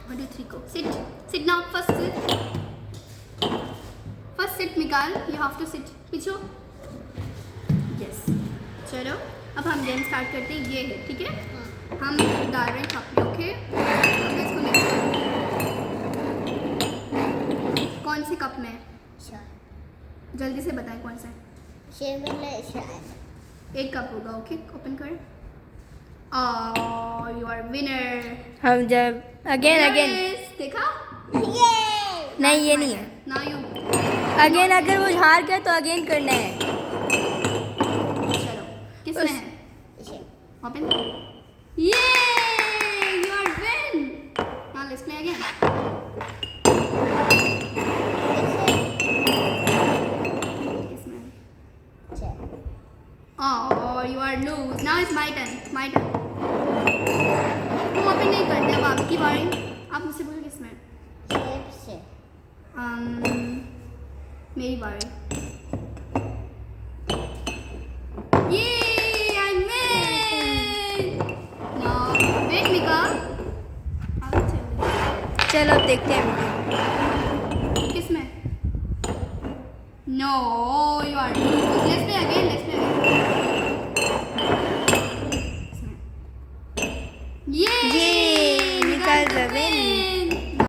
1 2 3 go. Sit now. First sit Mikal. You have to sit. पीछो. Yes. चलो अब हम game start करते हैं. ये है ठीक है. हम डाल रहे हैं कप में. ओके. इसको ले. कौन से कप में? जल्दी से बताएं कौन सा है. एक कप होगा. ओके ओपन कर. You are winner. हम जब अगेन देखा. नहीं ये नहीं है. नाउ यू अगेन अगर वो हार गया तो अगेन करना है. चलो किसमें है? ओपन. ये you are win. Now let's play again. किसमें? Oh, you are lose. Now it's my turn. तुम ओपन नहीं करते. अब आपकी बारी. आप मुझसे बोलो किसमें? मेरी बारी. ये I win. Now wait Mika. चलो अब देखते हैं. किसमें? No, you are lose. Let's play again.